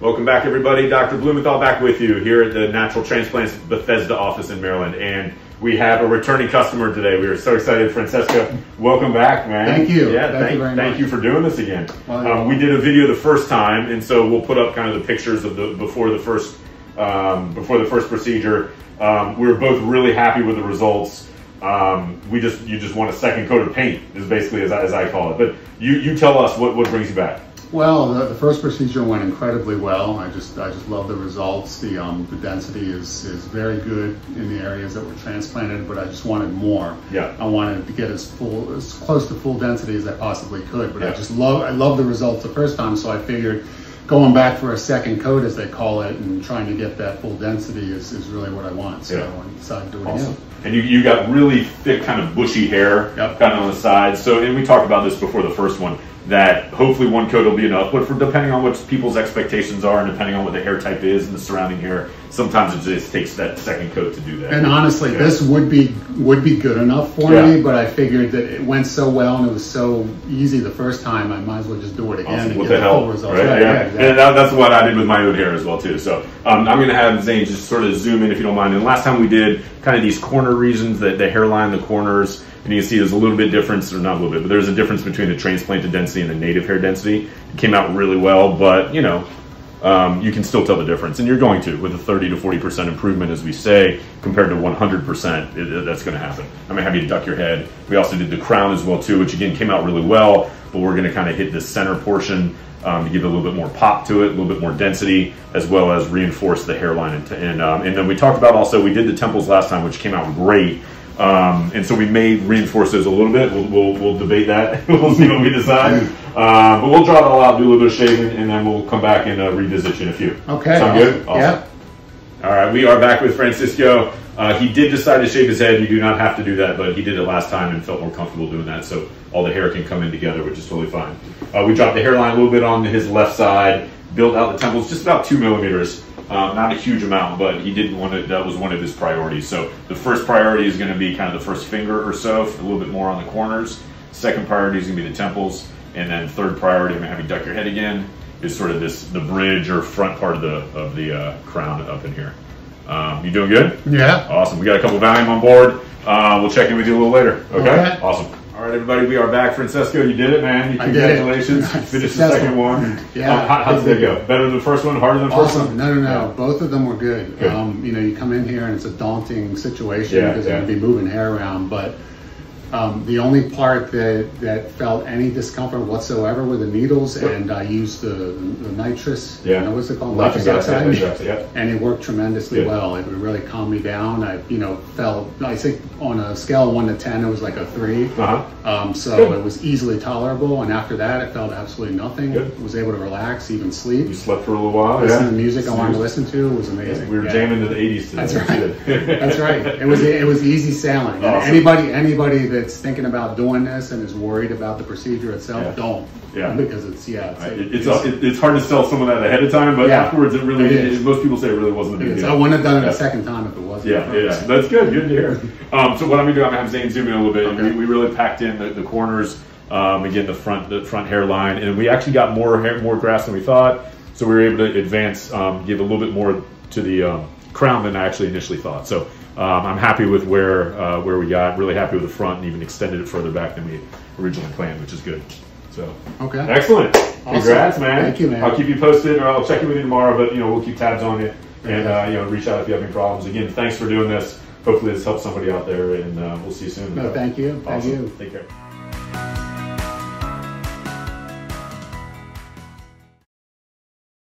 Welcome back, everybody. Dr. Blumenthal back with you here at the Natural Transplants Bethesda office in Maryland. And we have a returning customer today. We are so excited. Francesco, welcome back, man. Thank you. Yeah, thank you for doing this again. Well, we did a video the first time, and so we'll put up kind of the pictures of the before the first procedure. We were both really happy with the results. You just want a second coat of paint, is basically as I call it. But you tell us what brings you back. Well, the first procedure went incredibly well. I just love the results. The density is very good in the areas that were transplanted, but I just wanted more. Yeah. I wanted to get as close to full density as I possibly could. But yeah. I love the results the first time, so I figured going back for a second coat, as they call it, and trying to get that full density is really what I want. So I decided to do it again. And you got really thick, kind of bushy hair, kind of on the sides. So, and we talked about this before the first one, that hopefully one coat will be enough, but depending on what people's expectations are and depending on what the hair type is and the surrounding hair, sometimes it just takes that second coat to do that. And honestly, this would be good enough for me, but I figured that it went so well and it was so easy the first time, I might as well just do it again and get the full results. Right? Exactly. And that's what I did with my own hair as well too. So I'm going to have Zane just sort of zoom in if you don't mind. And last time we did kind of these corner regions, the hairline, the corners, and you can see there's a little bit difference, or not a little bit, but there's a difference between the transplanted density and the native hair density. It came out really well, but you know, you can still tell the difference, and you're going to, with a 30 to 40% improvement, as we say, compared to 100%, that's going to happen. I'm going to have you duck your head. We also did the crown as well too, which again came out really well, but we're going to kind of hit this center portion to give it a little bit more pop to it, a little bit more density, as well as reinforce the hairline. And then we talked about also, we did the temples last time, which came out great. And so we may reinforce those a little bit. We'll debate that. We'll see what we decide. But we'll draw it all out, do a little bit of shaving, and then we'll come back and revisit you in a few. Okay. Sound good? Awesome. Yeah. All right, we are back with Francisco. He did decide to shave his head. You do not have to do that, but he did it last time and felt more comfortable doing that. So all the hair can come in together, which is totally fine. We dropped the hairline a little bit on his left side, built out the temples just about 2 millimeters. Not a huge amount, but he did want it. That was one of his priorities. So the first priority is going to be kind of the first finger or so, a little bit more on the corners. Second priority is going to be the temples, and then third priority, I'm going to have you duck your head again, is sort of the bridge or front part of the crown up in here. You doing good? Yeah. Awesome. We got a couple of Valium on board. We'll check in with you a little later. Okay. Awesome. All right, everybody, we are back. Francesco, you did it, man. Congratulations. You finished the second one. Yeah. How did that go? Better than the first one? Harder than the first one? No. Yeah. Both of them were good. You know, you come in here and it's a daunting situation because you're going to be moving hair around, but the only part that felt any discomfort whatsoever were the needles, and I used the nitrous, what's it called? Nitrous oxide. And it worked tremendously well. It really calmed me down. I felt, I think on a scale of 1 to 10, it was like a 3. So it was easily tolerable, and after that, I felt absolutely nothing. Was able to relax, even sleep. You slept for a little while. Listen to music I wanted to listen to. It was amazing. We were jamming to the 80s today. That's right. That's right. It was easy sailing. Awesome. Anybody that's thinking about doing this and is worried about the procedure itself, don't. Because it's hard to sell someone that ahead of time, but afterwards it really most people say it really wasn't a big deal. I wouldn't have done it a second time if it wasn't. That's good to hear. So what I'm gonna do, I'm gonna have Zane zoom in a little bit. We really packed in the corners, again the front hairline, and we actually got more grass than we thought, so we were able to advance, give a little bit more to the crown than I actually initially thought. So I'm happy with where we got. Really happy with the front, and even extended it further back than we originally planned, which is good. So excellent. Awesome. Congrats, man. Thank you, man. I'll keep you posted, or I'll check in with you tomorrow. But we'll keep tabs on you, and reach out if you have any problems. Again, thanks for doing this. Hopefully, this helps somebody out there, and we'll see you soon. No, thank you. Awesome. Thank you. Take care.